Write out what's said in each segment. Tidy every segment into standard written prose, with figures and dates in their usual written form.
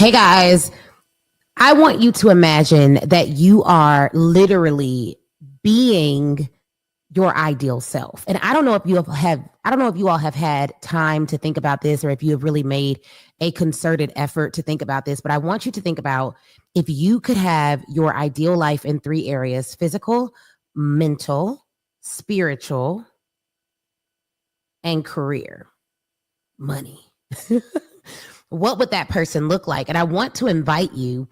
Hey guys, I want you to imagine that you are literally being your ideal self. And I don't know if I don't know if you all have had time to think about this or if you have really made a concerted effort to think about this, but I want you to think about if you could have your ideal life in three areas: physical, mental, spiritual, and career. Money. What would that person look like? And I want to invite you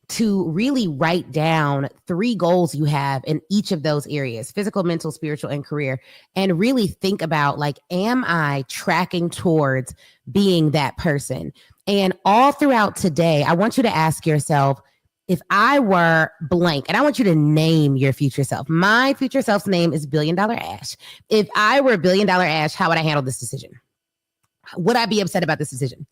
to really write down three goals you have in each of those areas: physical, mental, spiritual, and career, and really think about, like, am I tracking towards being that person? And all throughout today, I want you to ask yourself, if I were blank, and I want you to name your future self. My future self's name is Billion Dollar Ash. If I were Billion Dollar Ash, how would I handle this decision? Would I be upset about this decision?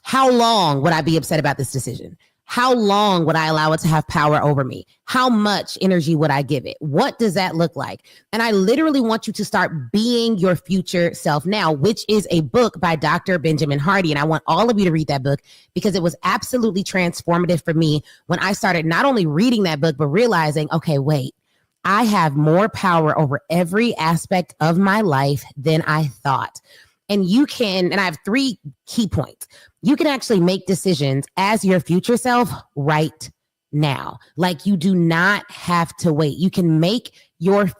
How long would I be upset about this decision? How long would I allow it to have power over me? How much energy would I give it? What does that look like? And I literally want you to start being your future self now, which is a book by Dr. Benjamin Hardy. And I want all of you to read that book because it was absolutely transformative for me when I started not only reading that book, but realizing, okay, wait, I have more power over every aspect of my life than I thought. And you can, and I have three key points. You can actually make decisions as your future self right now. Like, you do not have to wait. You can make a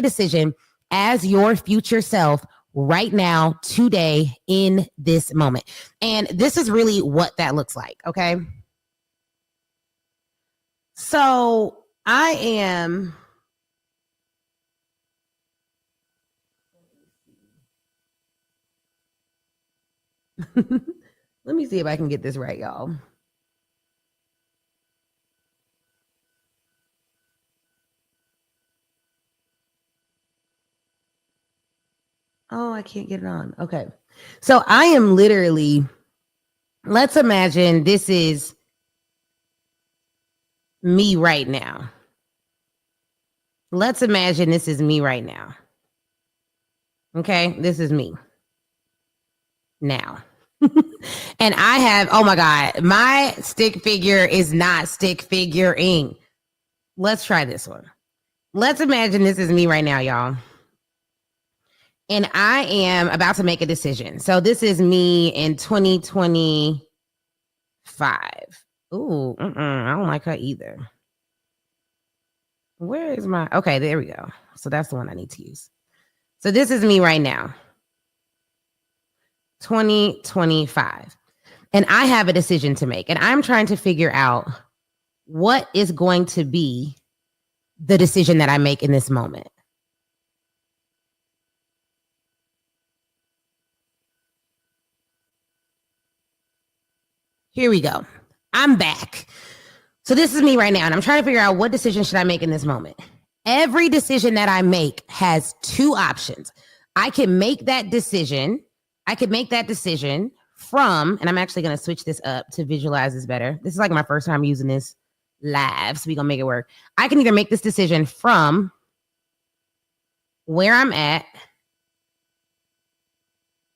decision as your future self right now, today, in this moment. And this is really what that looks like. Okay. So I am let me see if I can get this right, y'all. Oh, I can't get it on. Okay. So I am literally, let's imagine this is me right now. Let's imagine this is me right now. Okay. This is me now. And I have, oh my God, my stick figure is not stick figuring. Let's try this one. Let's imagine this is me right now, y'all. And I am about to make a decision. So this is me in 2025. Ooh, I don't like her either. Where is my, okay, there we go. So that's the one I need to use. So this is me right now, 2025. And I have a decision to make. And I'm trying to figure out what is going to be the decision that I make in this moment. Here we go. I'm back. So this is me right now, and I'm trying to figure out what decision should I make in this moment. Every decision that I make has two options. I can make that decision. From, and I'm actually going to switch this up to visualize this better. This is like my first time using this live, so we're going to make it work. I can either make this decision from where I'm at,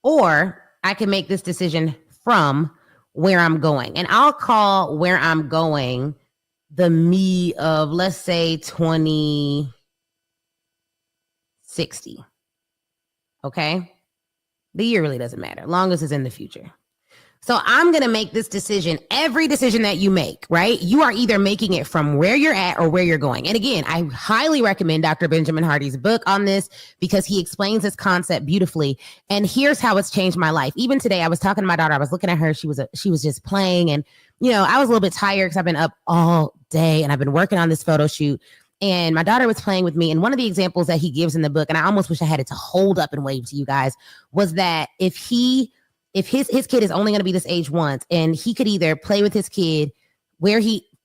or I can make this decision from where I'm going. And I'll call where I'm going the me of, let's say, 2060. Okay? The year really doesn't matter, long as it's in the future. So I'm going to make this decision. Every decision that you make, right? You are either making it from where you're at or where you're going. And again, I highly recommend Dr. Benjamin Hardy's book on this because he explains this concept beautifully. And here's how it's changed my life. Even today, I was talking to my daughter. I was looking at her. She was just playing. And, I was a little bit tired because I've been up all day and I've been working on this photo shoot. And my daughter was playing with me. And one of the examples that he gives in the book, and I almost wish I had it to hold up and wave to you guys, was that if his kid is only going to be this age once, and he could either play with his kid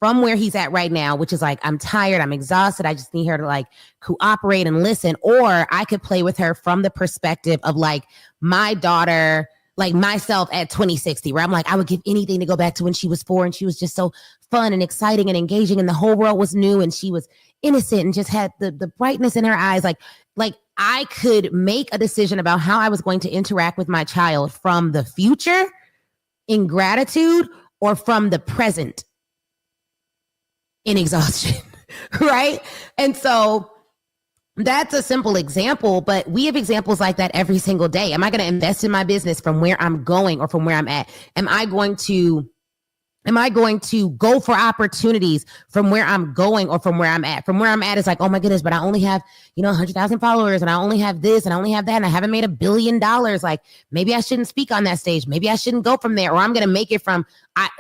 from where he's at right now, which is like, I'm tired, I'm exhausted, I just need her to like cooperate and listen, or I could play with her from the perspective of like my daughter, like myself at 2060, where I'm like, I would give anything to go back to when she was 4 and she was just so fun and exciting and engaging and the whole world was new and she was innocent and just had the brightness in her eyes. Like I could make a decision about how I was going to interact with my child from the future in gratitude, or from the present in exhaustion, right? And so that's a simple example, but we have examples like that every single day. Am I going to invest in my business from where I'm going or from where I'm at? Am I going to go for opportunities from where I'm going or from where I'm at? From where I'm at is like, oh my goodness, but I only have, 100,000 followers and I only have this and I only have that and I haven't made $1 billion. Like maybe I shouldn't speak on that stage. Maybe I shouldn't go from there, or I'm going to make it from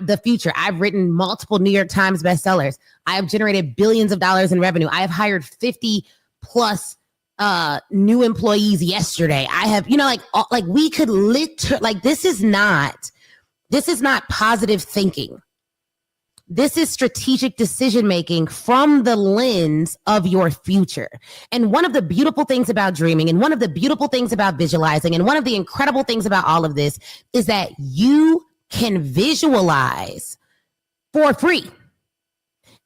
the future. I've written multiple New York Times bestsellers. I have generated billions of dollars in revenue. I have hired 50 plus new employees yesterday. I have, we could this is not positive thinking. This is strategic decision making from the lens of your future. And one of the beautiful things about dreaming, and one of the beautiful things about visualizing, and one of the incredible things about all of this is that you can visualize for free.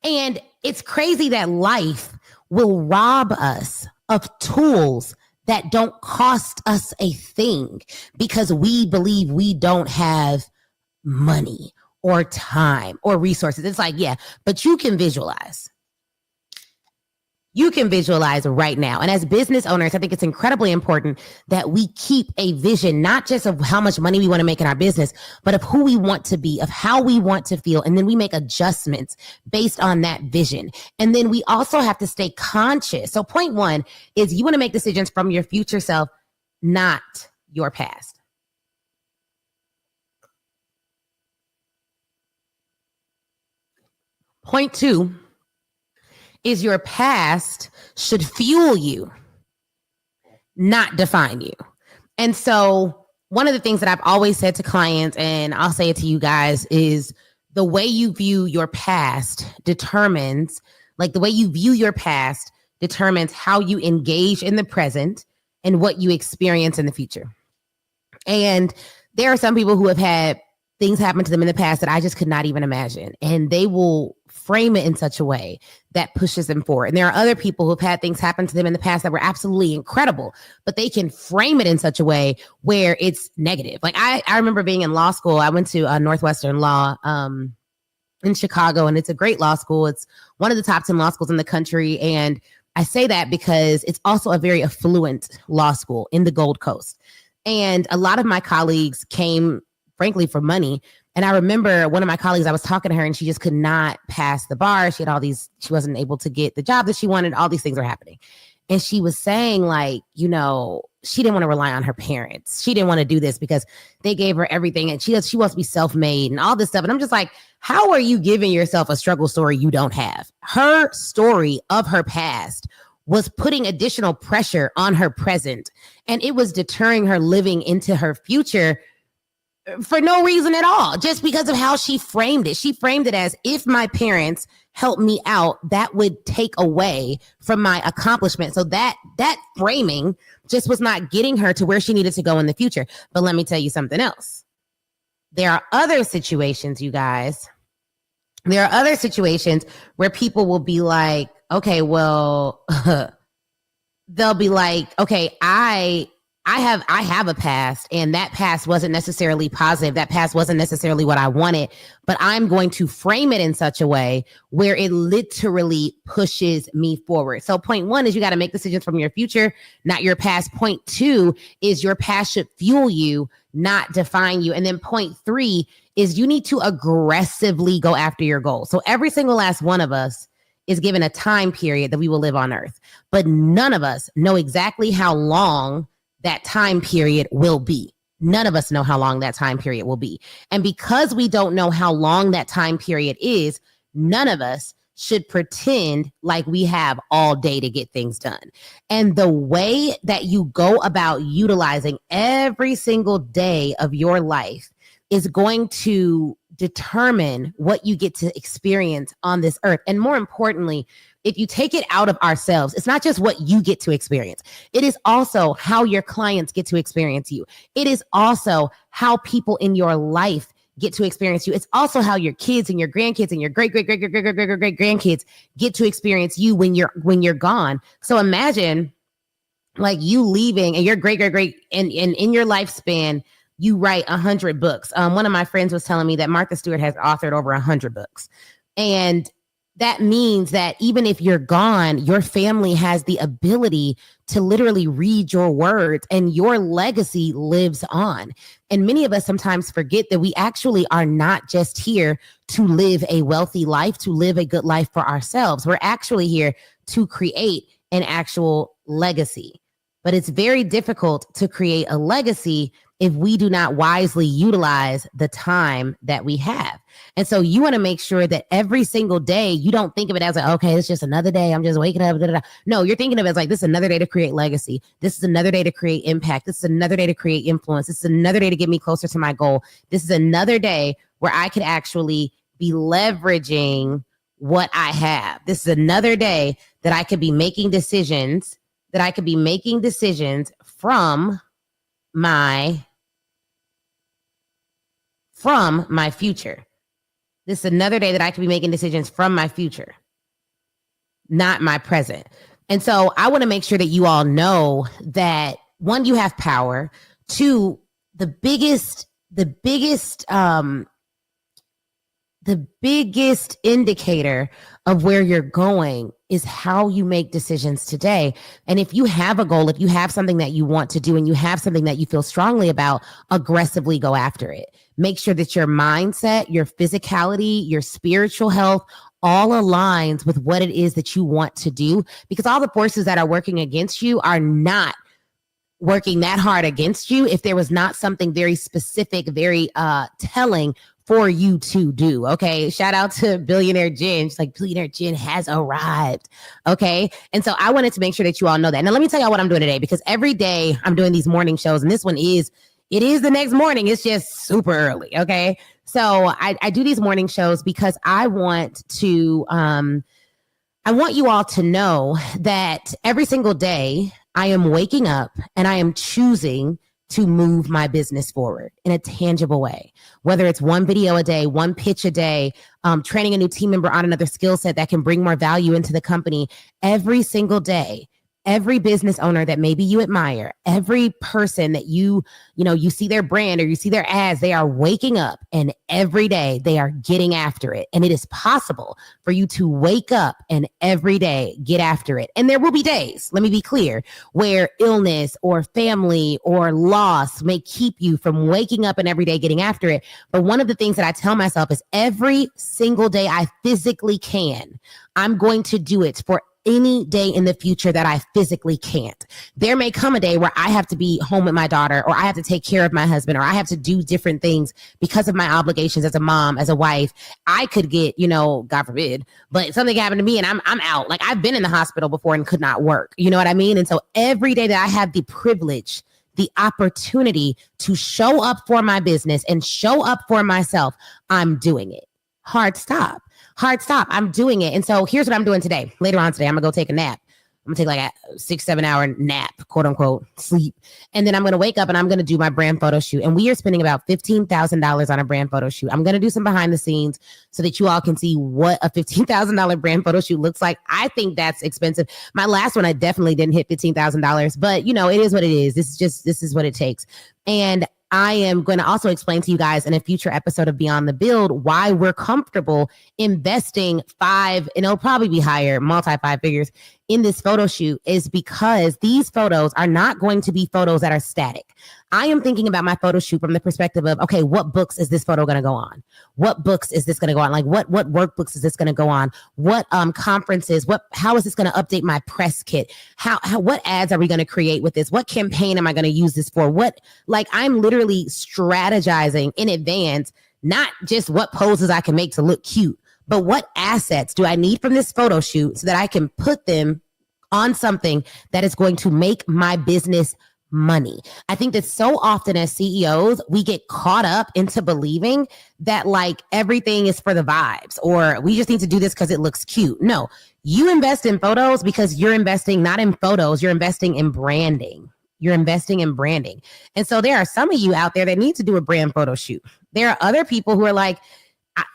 And it's crazy that life will rob us of tools that don't cost us a thing because we believe we don't have money or time or resources. It's like, yeah, but you can visualize. You can visualize right now. And as business owners, I think it's incredibly important that we keep a vision, not just of how much money we want to make in our business, but of who we want to be, of how we want to feel. And then we make adjustments based on that vision. And then we also have to stay conscious. So point one is you want to make decisions from your future self, not your past. Point two is your past should fuel you, not define you. And so one of the things that I've always said to clients, and I'll say it to you guys, is the way you view your past determines how you engage in the present and what you experience in the future. And there are some people who have had things happen to them in the past that I just could not even imagine. And they will frame it in such a way that pushes them forward. And there are other people who've had things happen to them in the past that were absolutely incredible, but they can frame it in such a way where it's negative. Like I remember being in law school. I went to Northwestern Law in Chicago, and it's a great law school. It's one of the top 10 law schools in the country. And I say that because it's also a very affluent law school in the Gold Coast. And a lot of my colleagues came, frankly, for money. And I remember one of my colleagues, I was talking to her and she just could not pass the bar. She wasn't able to get the job that she wanted. All these things are happening. And she was saying she didn't want to rely on her parents. She didn't want to do this because they gave her everything. And she wants to be self-made and all this stuff. And I'm just like, how are you giving yourself a struggle story you don't have? Her story of her past was putting additional pressure on her present. And it was deterring her living into her future for no reason at all, just because of how she framed it. She framed it as, if my parents help me out, that would take away from my accomplishment. So that framing just was not getting her to where she needed to go in the future. But let me tell you something else. There are other situations, you guys. There are other situations where people will be like, okay, well, they'll be like, okay, I have a past, and that past wasn't necessarily positive. That past wasn't necessarily what I wanted, but I'm going to frame it in such a way where it literally pushes me forward. So point one is you got to make decisions from your future, not your past. Point two is your past should fuel you, not define you. And then point three is you need to aggressively go after your goals. So every single last one of us is given a time period that we will live on earth, but none of us know exactly how long that time period will be. None of us know how long that time period will be. And because we don't know how long that time period is, none of us should pretend like we have all day to get things done. And the way that you go about utilizing every single day of your life is going to determine what you get to experience on this earth. And more importantly, if you take it out of ourselves, it's not just what you get to experience. It is also how your clients get to experience you. It is also how people in your life get to experience you. It's also how your kids and your grandkids and your great grandkids get to experience you when you're gone. So imagine like you leaving and your great and in your lifespan you write 100 books. One of my friends was telling me that Martha Stewart has authored over 100 books. And that means that even if you're gone, your family has the ability to literally read your words and your legacy lives on. And many of us sometimes forget that we actually are not just here to live a wealthy life, to live a good life for ourselves. We're actually here to create an actual legacy. But it's very difficult to create a legacy if we do not wisely utilize the time that we have. And so you want to make sure that every single day, you don't think of it as like, okay, it's just another day. I'm just waking up. Da, da, da. No, you're thinking of it as like, this is another day to create legacy. This is another day to create impact. This is another day to create influence. This is another day to get me closer to my goal. This is another day where I could actually be leveraging what I have. This is another day that I could be making decisions, from my future. This is another day that I could be making decisions from my future, not my present. And so I want to make sure that you all know that, one, you have power. Two, the biggest indicator of where you're going is how you make decisions today. And if you have a goal, if you have something that you want to do and you have something that you feel strongly about, aggressively go after it. Make sure that your mindset, your physicality, your spiritual health all aligns with what it is that you want to do, because all the forces that are working against you are not working that hard against you if there was not something very specific, very telling for you to do. Okay. Shout out to Billionaire Jen. She's like, Billionaire Jen has arrived. Okay. And so I wanted to make sure that you all know that. Now, let me tell you what I'm doing today, because every day I'm doing these morning shows, and this one is the next morning. It's just super early. Okay. So I do these morning shows because I want you all to know that every single day I am waking up and I am choosing to move my business forward in a tangible way, whether it's one video a day, one pitch a day, training a new team member on another skill set that can bring more value into the company. Every single day, every business owner that maybe you admire, every person that you see their brand or you see their ads, they are waking up and every day they are getting after it. And it is possible for you to wake up and every day get after it. And there will be days, let me be clear, where illness or family or loss may keep you from waking up and every day getting after it. But one of the things that I tell myself is every single day I physically can, I'm going to do it for any day in the future that I physically can't. There may come a day where I have to be home with my daughter, or I have to take care of my husband, or I have to do different things because of my obligations as a mom, as a wife. I could get, God forbid, but something happened to me and I'm out. Like, I've been in the hospital before and could not work. You know what I mean? And so every day that I have the privilege, the opportunity to show up for my business and show up for myself, I'm doing it. Hard stop. I'm doing it. And so here's what I'm doing today. Later on today, I'm going to go take a nap. I'm going to take like a 6-7 hour nap, quote unquote, sleep. And then I'm going to wake up and I'm going to do my brand photo shoot. And we are spending about $15,000 on a brand photo shoot. I'm going to do some behind the scenes so that you all can see what a $15,000 brand photo shoot looks like. I think that's expensive. My last one, I definitely didn't hit $15,000, but it is what it is. This is what it takes. And I am going to also explain to you guys in a future episode of Beyond the Build why we're comfortable investing and it'll probably be higher, multi-5 figures in this photo shoot, is because these photos are not going to be photos that are static. I am thinking about my photo shoot from the perspective of, okay, what books is this photo going to go on? What books is this going to go on? Like what workbooks is this going to go on? What conferences? How is this going to update my press kit? What ads are we going to create with this? What campaign am I going to use this for? I'm literally strategizing in advance, not just what poses I can make to look cute, but what assets do I need from this photo shoot so that I can put them on something that is going to make my business money. I think that so often as CEOs, we get caught up into believing that everything is for the vibes, or we just need to do this because it looks cute. No, you invest in photos because you're investing not in photos, you're investing in branding. You're investing in branding. And so there are some of you out there that need to do a brand photo shoot. There are other people who are like,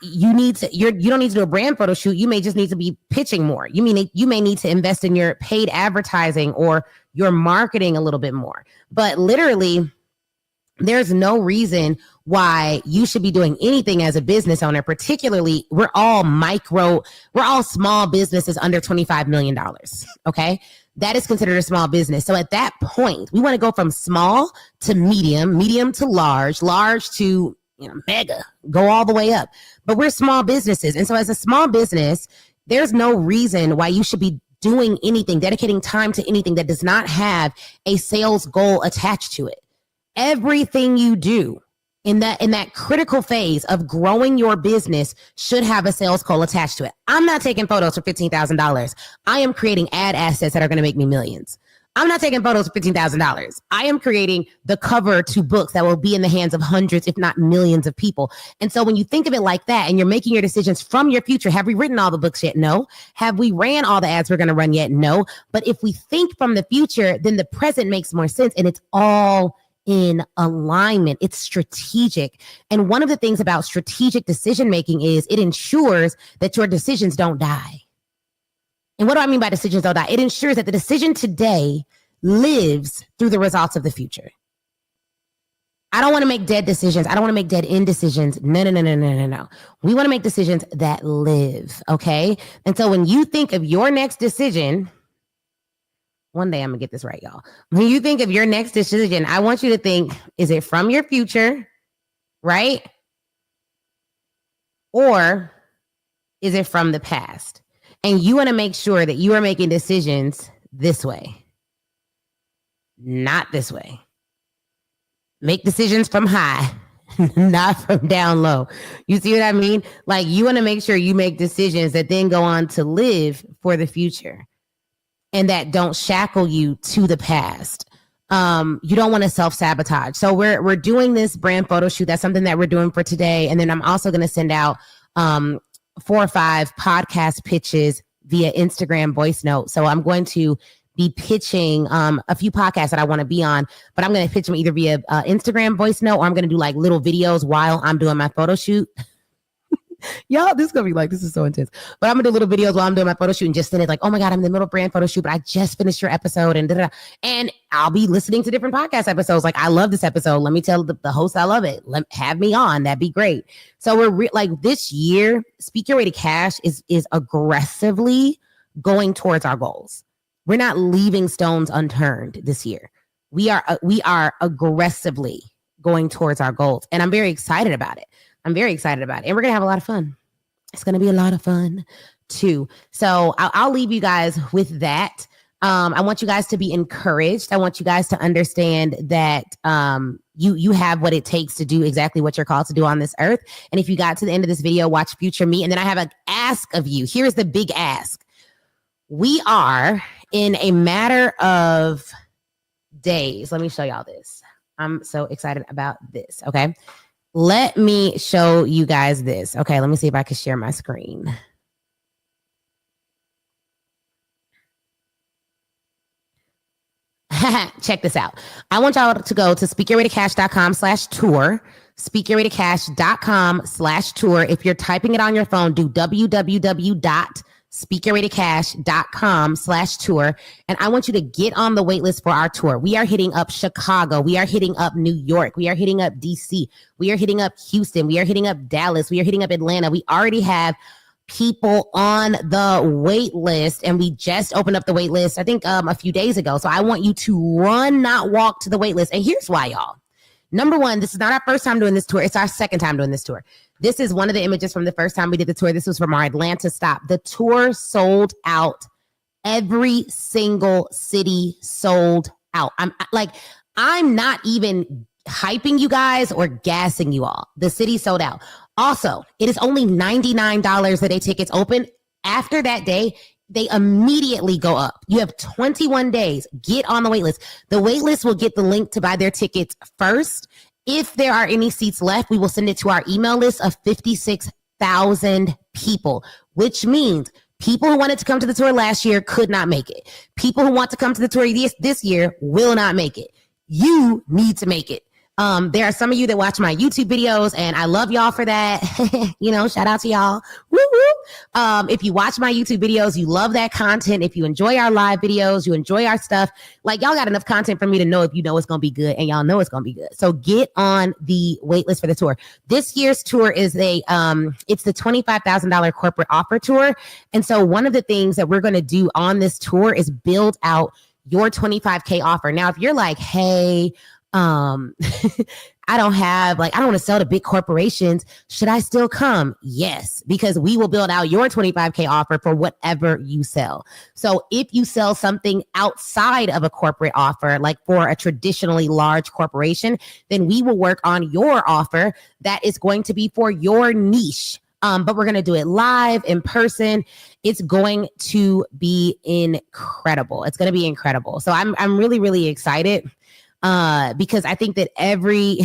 you don't need to do a brand photo shoot. You may just need to be pitching more. You may need to invest in your paid advertising or your marketing a little bit more. But literally, There's no reason why you should be doing anything as a business owner, particularly we're all small businesses under $25 million. Okay. That is considered a small business. So at that point, we want to go from small to medium to large to mega, go all the way up. But we're small businesses. And so as a small business, there's no reason why you should be doing anything, dedicating time to anything that does not have a sales goal attached to it. Everything you do in that critical phase of growing your business should have a sales goal attached to it. I'm not taking photos for $15,000. I am creating ad assets that are going to make me millions. I'm not taking photos for $15,000. I am creating the cover to books that will be in the hands of hundreds, if not millions of people. And so when you think of it like that and you're making your decisions from your future, have we written all the books yet? No. Have we ran all the ads we're going to run yet? No. But if we think from the future, then the present makes more sense, and it's all in alignment. It's strategic. And one of the things about strategic decision making is it ensures that your decisions don't die. And what do I mean by decisions don't die? It ensures that the decision today lives through the results of the future. I don't want to make dead decisions. I don't want to make dead end decisions. No. We want to make decisions that live. Okay. And so when you think of your next decision, one day I'm gonna get this right, y'all. When you think of your next decision, I want you to think, is it from your future, right? Or is it from the past? And you want to make sure that you are making decisions this way, not this way. Make decisions from high, not from down low. You see what I mean? Like, you want to make sure you make decisions that then go on to live for the future and that don't shackle you to the past. You don't want to self-sabotage. So we're doing this brand photo shoot. That's something that we're doing for today. And then I'm also going to send out 4 or 5 podcast pitches via Instagram voice note. So I'm going to be pitching a few podcasts that I want to be on, but I'm going to pitch them either via Instagram voice note, or I'm going to do like little videos while I'm doing my photo shoot. Y'all, this is going to be like, this is so intense. But I'm going to do little videos while I'm doing my photo shoot and just send it like, oh my God, I'm in the middle of brand photo shoot, but I just finished your episode and da-da-da. And I'll be listening to different podcast episodes. Like, I love this episode. Let me tell the host I love it. Have me on. That'd be great. So we're like, this year, Speak Your Way to Cash is aggressively going towards our goals. We're not leaving stones unturned this year. We are aggressively going towards our goals. And I'm very excited about it. And we're going to have a lot of fun. It's going to be a lot of fun too. So I'll leave you guys with that. I want you guys to be encouraged. I want you guys to understand that you have what it takes to do exactly what you're called to do on this earth. And if you got to the end of this video, watch Future Me. And then I have an ask of you. Here's the big ask. We are in a matter of days. Let me show y'all this. I'm so excited about this. Okay. Let me show you guys this. Okay, let me see if I can share my screen. Check this out. I want y'all to go to speakyourwaytocash.com/tour, speakyourwaytocash.com/tour. If you're typing it on your phone, do www.speakyourwaytocash.com/tour. And I want you to get on the wait list for our tour. We are hitting up Chicago. We are hitting up New York. We are hitting up DC. We are hitting up Houston. We are hitting up Dallas. We are hitting up Atlanta. We already have people on the wait list, and we just opened up the wait list, I think a few days ago. So I want you to run, not walk to the wait list. And here's why, y'all. Number one, this is not our first time doing this tour. It's our second time doing this tour. This is one of the images from the first time we did the tour. This was from our Atlanta stop. The tour sold out. Every single city sold out. I'm not even hyping you guys or gassing you all. The city sold out. Also, it is only $99 the day tickets open. After that day, they immediately go up. You have 21 days. Get on the wait list. The wait list will get the link to buy their tickets first. If there are any seats left, we will send it to our email list of 56,000 people, which means people who wanted to come to the tour last year could not make it. People who want to come to the tour this year will not make it. You need to make it. There are some of you that watch my YouTube videos, and I love y'all for that. Shout out to y'all. Woo woo. If you watch my YouTube videos, you love that content. If you enjoy our live videos, you enjoy our stuff, like y'all got enough content for me to know if you know it's going to be good, and y'all know it's going to be good. So get on the wait list for the tour. This year's tour is it's the $25,000 corporate offer tour. And so one of the things that we're going to do on this tour is build out your 25K offer. Now, if you're like, hey, I don't want to sell to big corporations. Should I still come? Yes, because we will build out your 25K offer for whatever you sell. So if you sell something outside of a corporate offer, like for a traditionally large corporation, then we will work on your offer that is going to be for your niche. But we're going to do it live in person. It's going to be incredible. It's going to be incredible. So I'm really, really excited. Because I think that every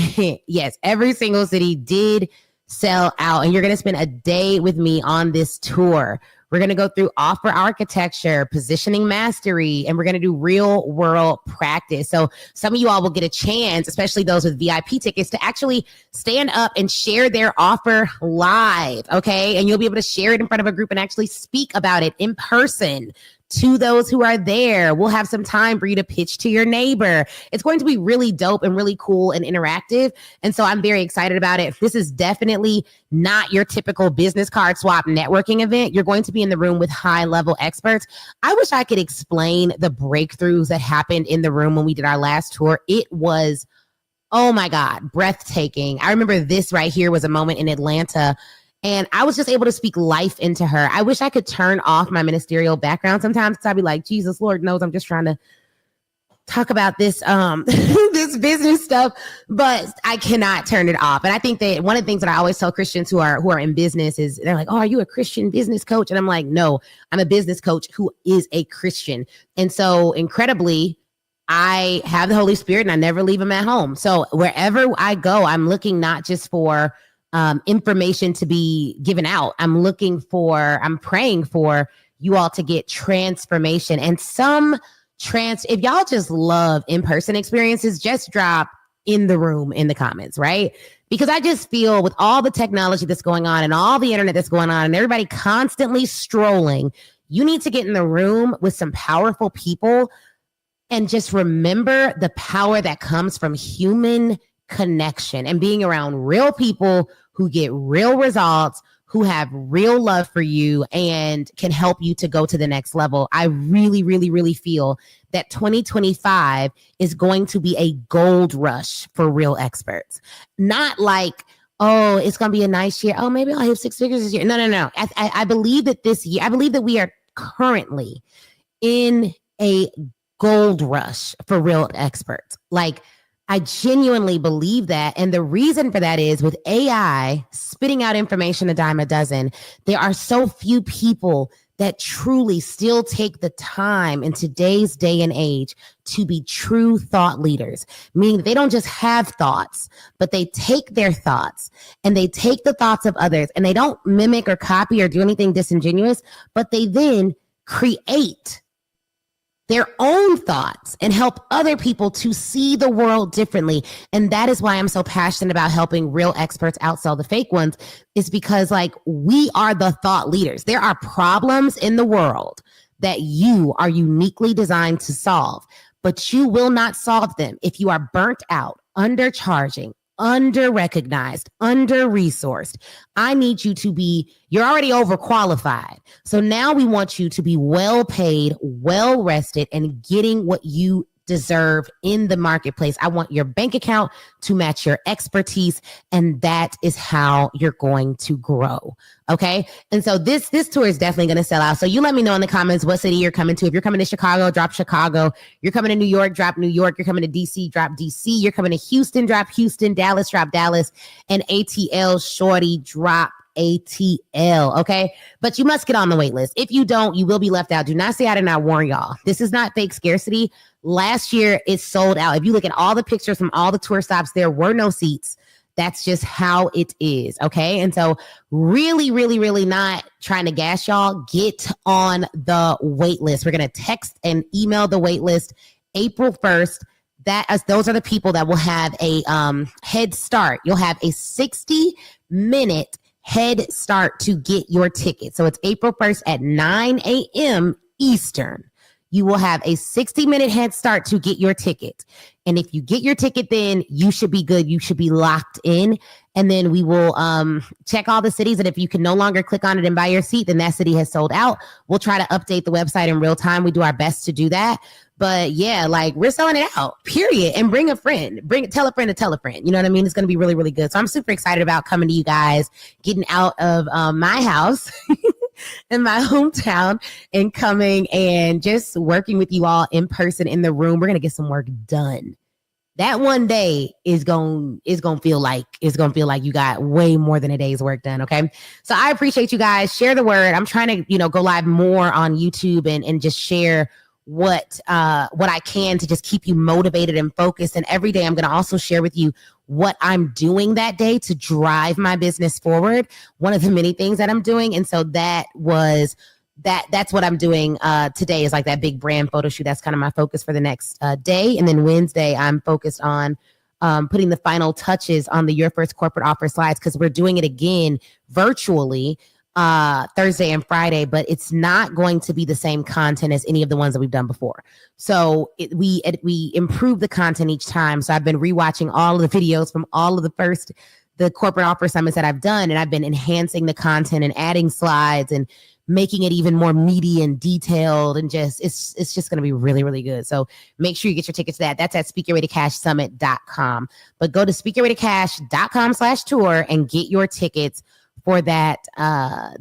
single city did sell out, and you're going to spend a day with me on this tour. We're going to go through offer architecture, positioning mastery, and we're going to do real world practice. So some of you all will get a chance, especially those with VIP tickets, to actually stand up and share their offer live. Okay. And you'll be able to share it in front of a group and actually speak about it in person to those who are there. We'll have some time for you to pitch to your neighbor. It's going to be really dope and really cool and interactive. And so I'm very excited about it. This is definitely not your typical business card swap networking event. You're going to be in the room with high level experts. I wish I could explain the breakthroughs that happened in the room when we did our last tour. It was, oh my God, breathtaking. I remember this right here was a moment in Atlanta, and I was just able to speak life into her. I wish I could turn off my ministerial background sometimes, because I'd be like, Jesus, Lord knows I'm just trying to talk about this this business stuff, but I cannot turn it off. And I think that one of the things that I always tell Christians who are in business is, they're like, oh, are you a Christian business coach? And I'm like, no, I'm a business coach who is a Christian. And so incredibly, I have the Holy Spirit and I never leave him at home. So wherever I go, I'm looking not just for information to be given out. I'm praying for you all to get transformation and if y'all just love in-person experiences, just drop in the room in the comments, right? Because I just feel with all the technology that's going on and all the internet that's going on and everybody constantly strolling, you need to get in the room with some powerful people and just remember the power that comes from human connection and being around real people who get real results, who have real love for you and can help you to go to the next level. I really, really, really feel that 2025 is going to be a gold rush for real experts. Not like, oh, it's going to be a nice year. Oh, maybe I'll hit 6 figures this year. No. I believe that this year, I believe that we are currently in a gold rush for real experts. Like, I genuinely believe that. And the reason for that is with AI spitting out information a dime a dozen, there are so few people that truly still take the time in today's day and age to be true thought leaders, meaning they don't just have thoughts, but they take their thoughts and they take the thoughts of others and they don't mimic or copy or do anything disingenuous, but they then create their own thoughts and help other people to see the world differently. And that is why I'm so passionate about helping real experts outsell the fake ones, is because like we are the thought leaders. There are problems in the world that you are uniquely designed to solve, but you will not solve them if you are burnt out, undercharging, under-recognized, under-resourced. I need you to be, you're already overqualified. So now we want you to be well-paid, well-rested, and getting what you deserve in the marketplace. I want your bank account to match your expertise, and that is how you're going to grow. Okay. And so this tour is definitely going to sell out. So you let me know in the comments what city you're coming to. If you're coming to Chicago, drop Chicago. You're coming to New York, drop New York. You're coming to DC, drop DC. You're coming to Houston, drop Houston. Dallas, drop Dallas. And ATL, shorty, drop ATL. Okay. But you must get on the wait list. If you don't, you will be left out. Do not say I did not warn y'all. This is not fake scarcity. Last year, it sold out. If you look at all the pictures from all the tour stops, there were no seats. That's just how it is. Okay. And so really, really, really not trying to gas y'all. Get on the wait list. We're going to text and email the wait list April 1st. those are the people that will have a head start. You'll have a 60-minute head start to get your ticket. So it's April 1st at 9 a.m. Eastern. You will have a 60-minute head start to get your ticket. And if you get your ticket, then you should be good. You should be locked in. And then we will check all the cities. And if you can no longer click on it and buy your seat, then that city has sold out. We'll try to update the website in real time. We do our best to do that. But yeah, like we're selling it out, period. And bring a friend, tell a friend to tell a friend. You know what I mean? It's going to be really, really good. So I'm super excited about coming to you guys, getting out of my house in my hometown and coming and just working with you all in person in the room. We're going to get some work done. That one day is going to feel like you got way more than a day's work done. Okay. So I appreciate you guys. Share the word. I'm trying to, go live more on YouTube and just share what I can to just keep you motivated and focused. And every day I'm going to also share with you what I'm doing that day to drive my business forward. One of the many things that I'm doing. And so that's what I'm doing today, is like that big brand photo shoot. That's kind of my focus for the next day. And then Wednesday, I'm focused on putting the final touches on the Your First Corporate Offer slides, because we're doing it again virtually Thursday and Friday, but it's not going to be the same content as any of the ones that we've done before. So we improve the content each time. So I've been rewatching all of the videos from all of the corporate offer summits that I've done, and I've been enhancing the content and adding slides and making it even more meaty and detailed, and it's just going to be really, really good. So make sure you get your tickets to that. That's at speakyourwaytocashsummit.com. But go to speakyourwaytocash.com/tour and get your tickets for that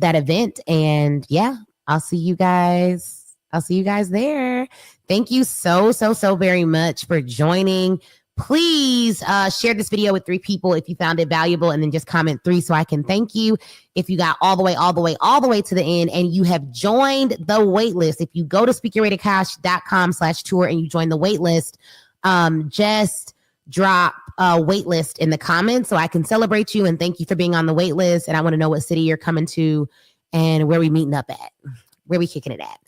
event. And yeah, I'll see you guys there. Thank you so very much for joining. Please share this video with 3 people if you found it valuable, and then just comment 3 so I can thank you. If you got all the way to the end and you have joined the wait list, if you go to speakyourwaytocash.com/tour and you join the wait list, just drop a wait list in the comments so I can celebrate you and thank you for being on the wait list. And I want to know what city you're coming to and where we meeting up at, where we kicking it at.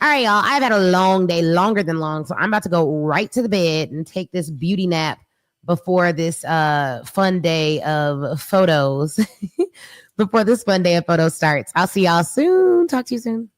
All right, y'all. I've had a long day, longer than long. So I'm about to go right to the bed and take this beauty nap before this fun day of photos, starts. I'll see y'all soon. Talk to you soon.